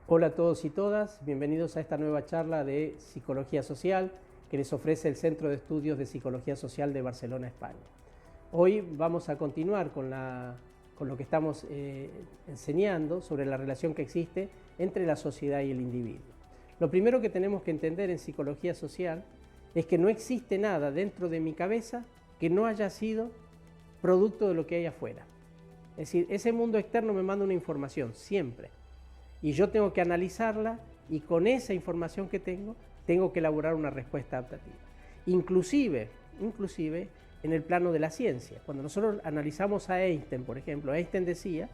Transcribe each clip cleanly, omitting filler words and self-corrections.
Hola a todos y todas, bienvenidos a esta nueva charla de Psicología Social que les ofrece el Centro de Estudios de Psicología Social de Barcelona, España. Hoy vamos a continuar con lo que estamos enseñando sobre la relación que existe entre la sociedad y el individuo. Lo primero que tenemos que entender en Psicología Social es que no existe nada dentro de mi cabeza que no haya sido producto de lo que hay afuera. Es decir, ese mundo externo me manda una información, siempre. Y yo tengo que analizarla y con esa información que tengo que elaborar una respuesta adaptativa. Inclusive en el plano de la ciencia. Cuando nosotros analizamos a Einstein, por ejemplo, Einstein decía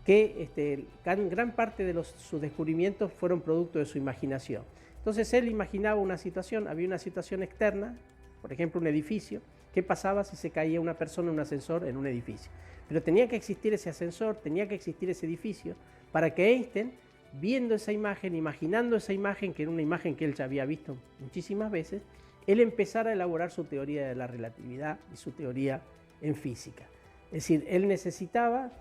que gran parte de sus descubrimientos fueron producto de su imaginación. Entonces él imaginaba una situación, había una situación externa, por ejemplo un edificio. ¿Qué pasaba si se caía una persona en un ascensor en un edificio? Pero tenía que existir ese ascensor, tenía que existir ese edificio, para que Einstein, viendo esa imagen, imaginando esa imagen, que era una imagen que él ya había visto muchísimas veces, él empezara a elaborar su teoría de la relatividad y su teoría en física. Es decir, él necesitaba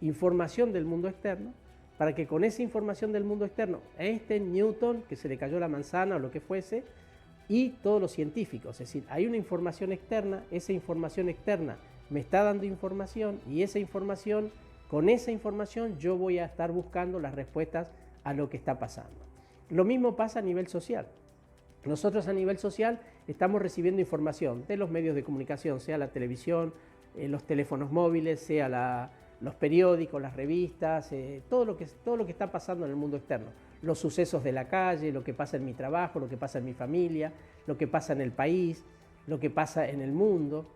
información del mundo externo para que con esa información del mundo externo, Einstein, Newton, que se le cayó la manzana o lo que fuese, y todos los científicos. Es decir, hay una información externa, esa información externa me está dando información y con esa información yo voy a estar buscando las respuestas a lo que está pasando. Lo mismo pasa a nivel social. Nosotros a nivel social estamos recibiendo información de los medios de comunicación, sea la televisión, los teléfonos móviles, sea los periódicos, las revistas, todo lo que está pasando en el mundo externo. Los sucesos de la calle, lo que pasa en mi trabajo, lo que pasa en mi familia, lo que pasa en el país, lo que pasa en el mundo.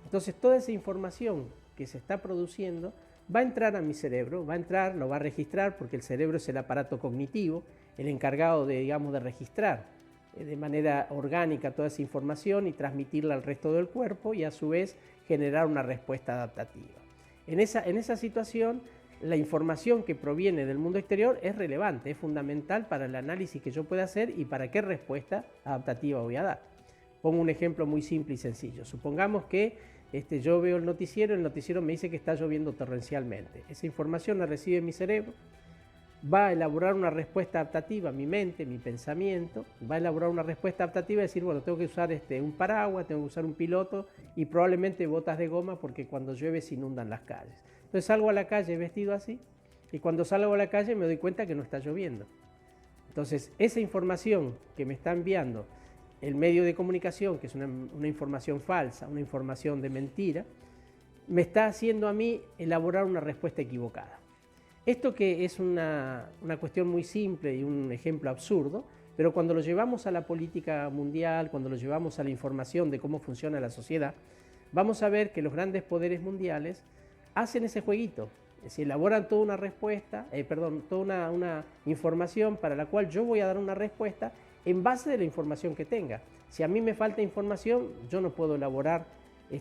Entonces toda esa información que se está produciendo va a entrar a mi cerebro, lo va a registrar, porque el cerebro es el aparato cognitivo, el encargado de registrar de manera orgánica toda esa información y transmitirla al resto del cuerpo y a su vez generar una respuesta adaptativa. En esa situación, la información que proviene del mundo exterior es relevante, es fundamental para el análisis que yo pueda hacer y para qué respuesta adaptativa voy a dar. Pongo un ejemplo muy simple y sencillo. Supongamos que yo veo el noticiero me dice que está lloviendo torrencialmente. Esa información la recibe mi cerebro, va a elaborar una respuesta adaptativa, mi mente, mi pensamiento, va a elaborar una respuesta adaptativa y decir, bueno, tengo que usar un paraguas, tengo que usar un piloto y probablemente botas de goma porque cuando llueve se inundan las calles. Entonces salgo a la calle vestido así y cuando salgo a la calle me doy cuenta que no está lloviendo. Entonces esa información que me está enviando el medio de comunicación, que es una información falsa, una información de mentira, me está haciendo a mí elaborar una respuesta equivocada. Esto que es una cuestión muy simple y un ejemplo absurdo, pero cuando lo llevamos a la política mundial, cuando lo llevamos a la información de cómo funciona la sociedad, vamos a ver que los grandes poderes mundiales hacen ese jueguito, es decir, elaboran toda una respuesta, toda una información para la cual yo voy a dar una respuesta en base de la información que tenga. Si a mí me falta información, yo no puedo elaborar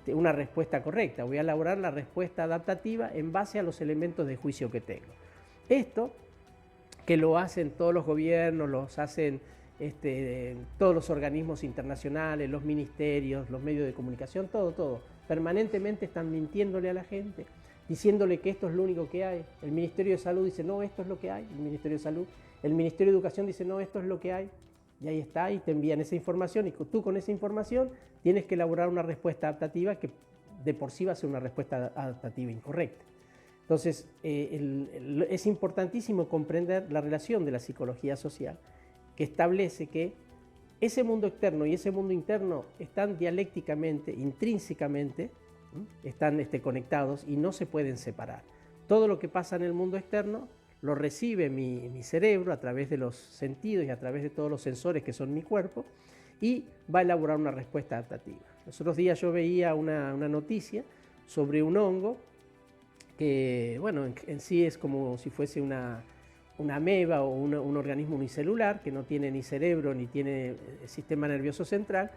una respuesta correcta. Voy a elaborar la respuesta adaptativa en base a los elementos de juicio que tengo. Esto, que lo hacen todos los gobiernos, lo hacen todos los organismos internacionales, los ministerios, los medios de comunicación, todo. Permanentemente están mintiéndole a la gente, diciéndole que esto es lo único que hay. El Ministerio de Salud dice, no, esto es lo que hay. El Ministerio de Salud. El Ministerio de Educación dice, no, esto es lo que hay. Y ahí está, y te envían esa información, y tú con esa información tienes que elaborar una respuesta adaptativa que de por sí va a ser una respuesta adaptativa incorrecta. Entonces, es importantísimo comprender la relación de la psicología social, que establece que ese mundo externo y ese mundo interno están dialécticamente, intrínsecamente, están conectados y no se pueden separar. Todo lo que pasa en el mundo externo lo recibe mi cerebro a través de los sentidos y a través de todos los sensores que son mi cuerpo y va a elaborar una respuesta adaptativa. Los otros días yo veía una noticia sobre un hongo que, bueno, en sí es como si fuese una ameba o un organismo unicelular que no tiene ni cerebro ni tiene sistema nervioso central,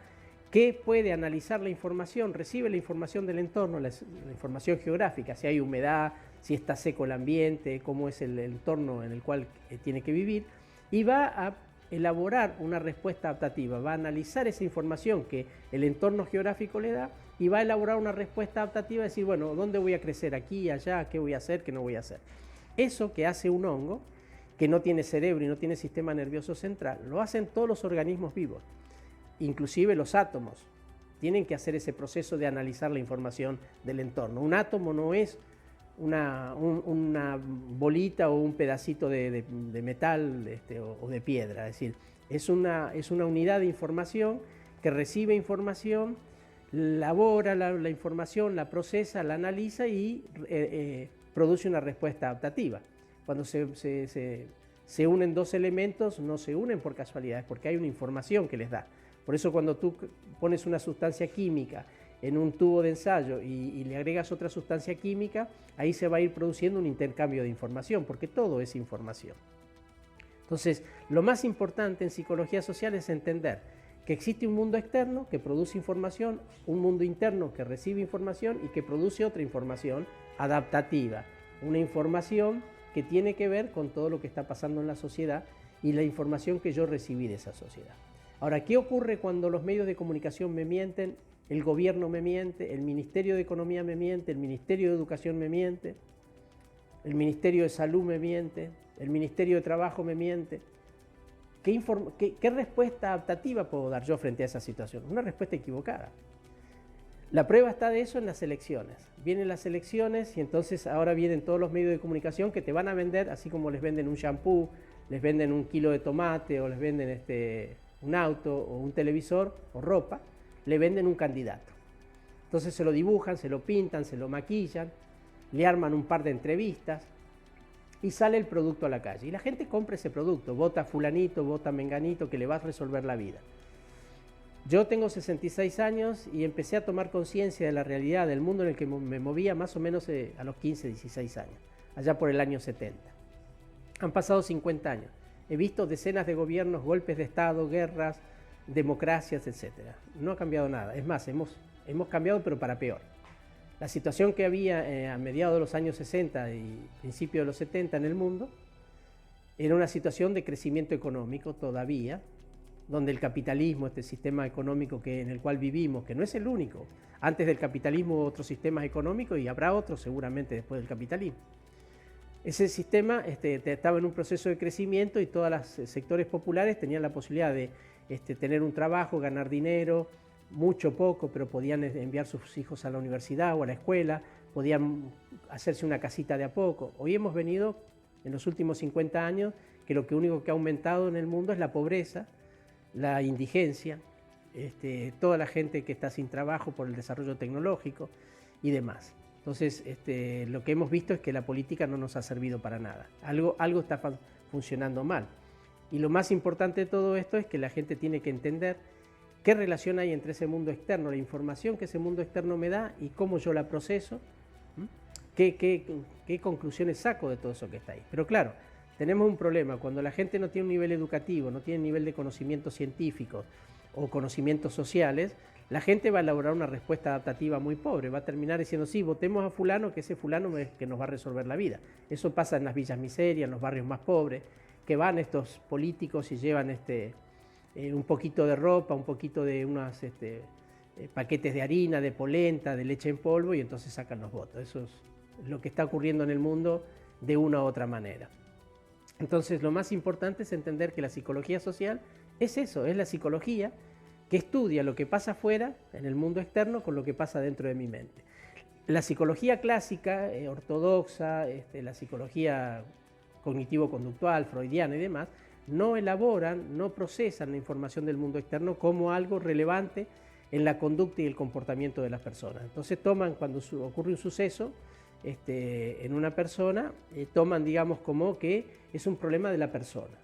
que puede analizar la información, recibe la información del entorno, la información geográfica, si hay humedad, si está seco el ambiente, cómo es el entorno en el cual tiene que vivir, y va a elaborar una respuesta adaptativa, va a analizar esa información que el entorno geográfico le da y va a elaborar una respuesta adaptativa, decir, bueno, ¿dónde voy a crecer? Aquí, allá, ¿qué voy a hacer? ¿Qué no voy a hacer? Eso que hace un hongo, que no tiene cerebro y no tiene sistema nervioso central, lo hacen todos los organismos vivos, inclusive los átomos. Tienen que hacer ese proceso de analizar la información del entorno. Un átomo no es una bolita o un pedacito de metal o de piedra, es decir, es una unidad de información que recibe información, elabora la información, la procesa, la analiza y produce una respuesta adaptativa. Cuando se unen dos elementos, no se unen por casualidad, es porque hay una información que les da. Por eso cuando tú pones una sustancia química en un tubo de ensayo y le agregas otra sustancia química, ahí se va a ir produciendo un intercambio de información, porque todo es información. Entonces, lo más importante en psicología social es entender que existe un mundo externo que produce información, un mundo interno que recibe información y que produce otra información adaptativa, una información que tiene que ver con todo lo que está pasando en la sociedad y la información que yo recibí de esa sociedad. Ahora, ¿qué ocurre cuando los medios de comunicación me mienten, el gobierno me miente, el Ministerio de Economía me miente, el Ministerio de Educación me miente, el Ministerio de Salud me miente, el Ministerio de Trabajo me miente? ¿Qué respuesta adaptativa puedo dar yo frente a esa situación? Una respuesta equivocada. La prueba está de eso en las elecciones. Vienen las elecciones y entonces ahora vienen todos los medios de comunicación que te van a vender, así como les venden un shampoo, les venden un kilo de tomate o les venden un auto o un televisor o ropa, le venden un candidato. Entonces se lo dibujan, se lo pintan, se lo maquillan, le arman un par de entrevistas y sale el producto a la calle. Y la gente compra ese producto, vota fulanito, vota menganito, que le va a resolver la vida. Yo tengo 66 años y empecé a tomar conciencia de la realidad del mundo en el que me movía más o menos a los 15, 16 años, allá por el año 70. Han pasado 50 años. He visto decenas de gobiernos, golpes de Estado, guerras, democracias, etc. No ha cambiado nada. Es más, hemos cambiado, pero para peor. La situación que había a mediados de los años 60 y principios de los 70 en el mundo era una situación de crecimiento económico todavía, donde el capitalismo, este sistema económico en el cual vivimos, que no es el único. Antes del capitalismo hubo otros sistemas económicos y habrá otros seguramente después del capitalismo. Ese sistema estaba en un proceso de crecimiento y todos los sectores populares tenían la posibilidad de tener un trabajo, ganar dinero, mucho, poco, pero podían enviar sus hijos a la universidad o a la escuela, podían hacerse una casita de a poco. Hoy hemos venido, en los últimos 50 años, que lo único que ha aumentado en el mundo es la pobreza, la indigencia, toda la gente que está sin trabajo por el desarrollo tecnológico y demás. Entonces, lo que hemos visto es que la política no nos ha servido para nada. Algo está funcionando mal. Y lo más importante de todo esto es que la gente tiene que entender qué relación hay entre ese mundo externo, la información que ese mundo externo me da y cómo yo la proceso, qué conclusiones saco de todo eso que está ahí. Pero claro, tenemos un problema. Cuando la gente no tiene un nivel educativo, no tiene nivel de conocimientos científicos o conocimientos sociales, la gente va a elaborar una respuesta adaptativa muy pobre, va a terminar diciendo, sí, votemos a fulano, que ese fulano es que nos va a resolver la vida. Eso pasa en las villas miserias, en los barrios más pobres, que van estos políticos y llevan un poquito de ropa, un poquito de unos paquetes de harina, de polenta, de leche en polvo y entonces sacan los votos. Eso es lo que está ocurriendo en el mundo de una u otra manera. Entonces lo más importante es entender que la psicología social es eso, es la psicología que estudia lo que pasa afuera, en el mundo externo, con lo que pasa dentro de mi mente. La psicología clásica, ortodoxa, la psicología cognitivo-conductual, freudiana y demás, no elaboran, no procesan la información del mundo externo como algo relevante en la conducta y el comportamiento de las personas. Entonces toman, cuando ocurre un suceso en una persona, toman, digamos, como que es un problema de la persona.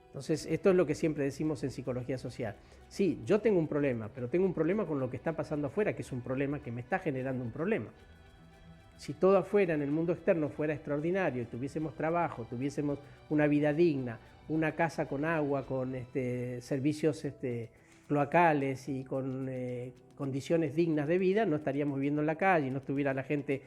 Entonces, esto es lo que siempre decimos en psicología social. Sí, yo tengo un problema, pero tengo un problema con lo que está pasando afuera, que es un problema que me está generando un problema. Si todo afuera, en el mundo externo, fuera extraordinario, y tuviésemos trabajo, tuviésemos una vida digna, una casa con agua, con servicios cloacales y con condiciones dignas de vida, no estaríamos viviendo en la calle, no estuviera la gente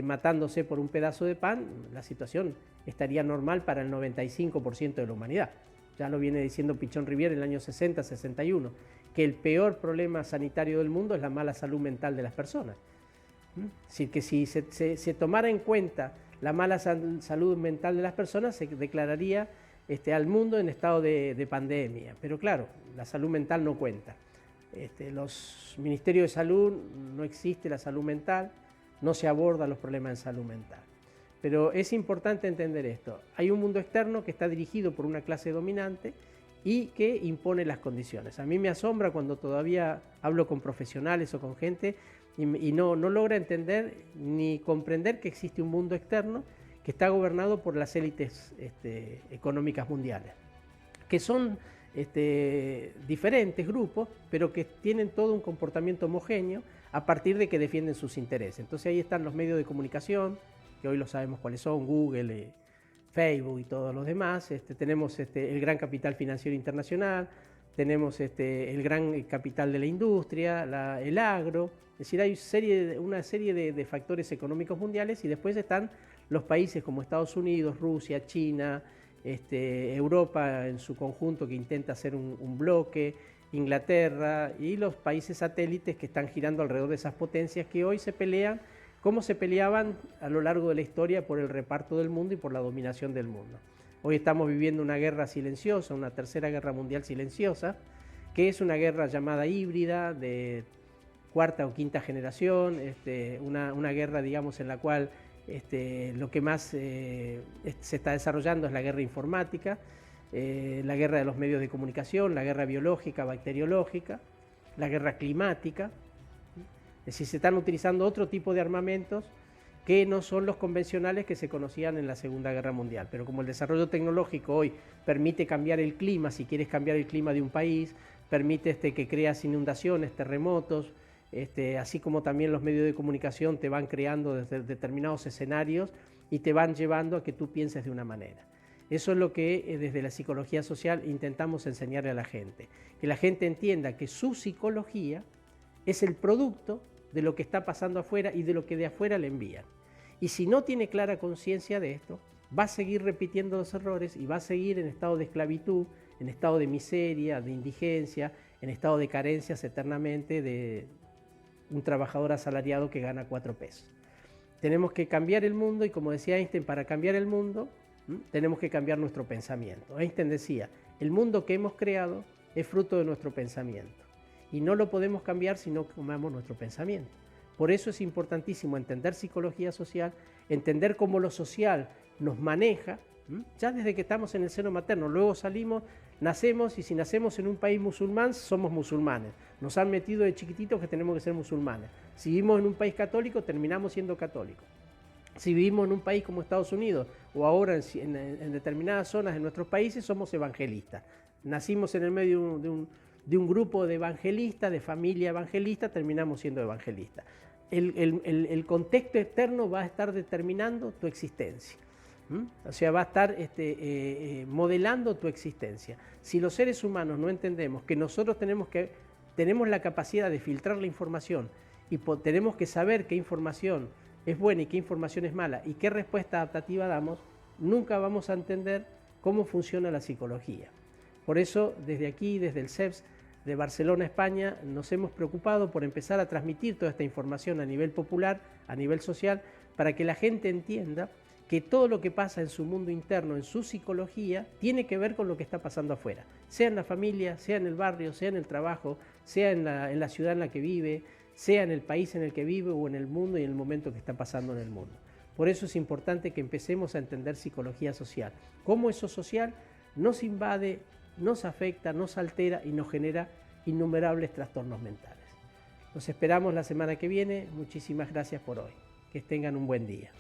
matándose por un pedazo de pan, la situación estaría normal para el 95% de la humanidad. Ya lo viene diciendo Pichón Rivière en el año 60, 61, que el peor problema sanitario del mundo es la mala salud mental de las personas. Es decir, que si se tomara en cuenta la mala salud mental de las personas se declararía al mundo en estado de pandemia. Pero claro, la salud mental no cuenta. Los ministerios de salud, no existe la salud mental, no se abordan los problemas de salud mental. Pero es importante entender esto. Hay un mundo externo que está dirigido por una clase dominante y que impone las condiciones. A mí me asombra cuando todavía hablo con profesionales o con gente y no logra entender ni comprender que existe un mundo externo que está gobernado por las élites económicas mundiales, que son diferentes grupos, pero que tienen todo un comportamiento homogéneo a partir de que defienden sus intereses. Entonces ahí están los medios de comunicación, que hoy lo sabemos cuáles son, Google, Facebook y todos los demás. Tenemos el gran capital financiero internacional, tenemos el gran capital de la industria, el agro. Es decir, hay una serie de factores económicos mundiales y después están los países como Estados Unidos, Rusia, China, Europa en su conjunto que intenta hacer un bloque, Inglaterra y los países satélites que están girando alrededor de esas potencias que hoy se pelean como se peleaban a lo largo de la historia por el reparto del mundo y por la dominación del mundo. Hoy estamos viviendo una guerra silenciosa, una tercera guerra mundial silenciosa, que es una guerra llamada híbrida de cuarta o quinta generación, una guerra, digamos, en la cual lo que más se está desarrollando es la guerra informática, la guerra de los medios de comunicación, la guerra biológica, bacteriológica, la guerra climática. Es decir, se están utilizando otro tipo de armamentos que no son los convencionales que se conocían en la Segunda Guerra Mundial. Pero como el desarrollo tecnológico hoy permite cambiar el clima, si quieres cambiar el clima de un país, permite que creas inundaciones, terremotos, así como también los medios de comunicación te van creando desde determinados escenarios y te van llevando a que tú pienses de una manera. Eso es lo que desde la psicología social intentamos enseñarle a la gente. Que la gente entienda que su psicología es el producto de lo que está pasando afuera y de lo que de afuera le envían. Y si no tiene clara conciencia de esto, va a seguir repitiendo los errores y va a seguir en estado de esclavitud, en estado de miseria, de indigencia, en estado de carencias eternamente de un trabajador asalariado que gana 4 pesos. Tenemos que cambiar el mundo y, como decía Einstein, para cambiar el mundo tenemos que cambiar nuestro pensamiento. Einstein decía, el mundo que hemos creado es fruto de nuestro pensamiento. Y no lo podemos cambiar si no cambiamos nuestro pensamiento. Por eso es importantísimo entender psicología social, entender cómo lo social nos maneja, ya desde que estamos en el seno materno. Luego salimos, nacemos y si nacemos en un país musulmán, somos musulmanes. Nos han metido de chiquititos que tenemos que ser musulmanes. Si vivimos en un país católico, terminamos siendo católicos. Si vivimos en un país como Estados Unidos o ahora en determinadas zonas de nuestros países, somos evangelistas. Nacimos en el medio de un grupo de evangelistas, de familia evangelista, terminamos siendo evangelistas. El contexto externo va a estar determinando tu existencia. O sea, va a estar modelando tu existencia. Si los seres humanos no entendemos que nosotros tenemos la capacidad de filtrar la información y tenemos que saber qué información es buena y qué información es mala y qué respuesta adaptativa damos, nunca vamos a entender cómo funciona la psicología. Por eso, desde aquí, desde el CEPS de Barcelona, España, nos hemos preocupado por empezar a transmitir toda esta información a nivel popular, a nivel social, para que la gente entienda que todo lo que pasa en su mundo interno, en su psicología, tiene que ver con lo que está pasando afuera, sea en la familia, sea en el barrio, sea en el trabajo, sea en la ciudad en la que vive, sea en el país en el que vive o en el mundo y en el momento que está pasando en el mundo. Por eso es importante que empecemos a entender psicología social, cómo eso social nos invade, nos afecta, nos altera y nos genera innumerables trastornos mentales. Los esperamos la semana que viene. Muchísimas gracias por hoy. Que tengan un buen día.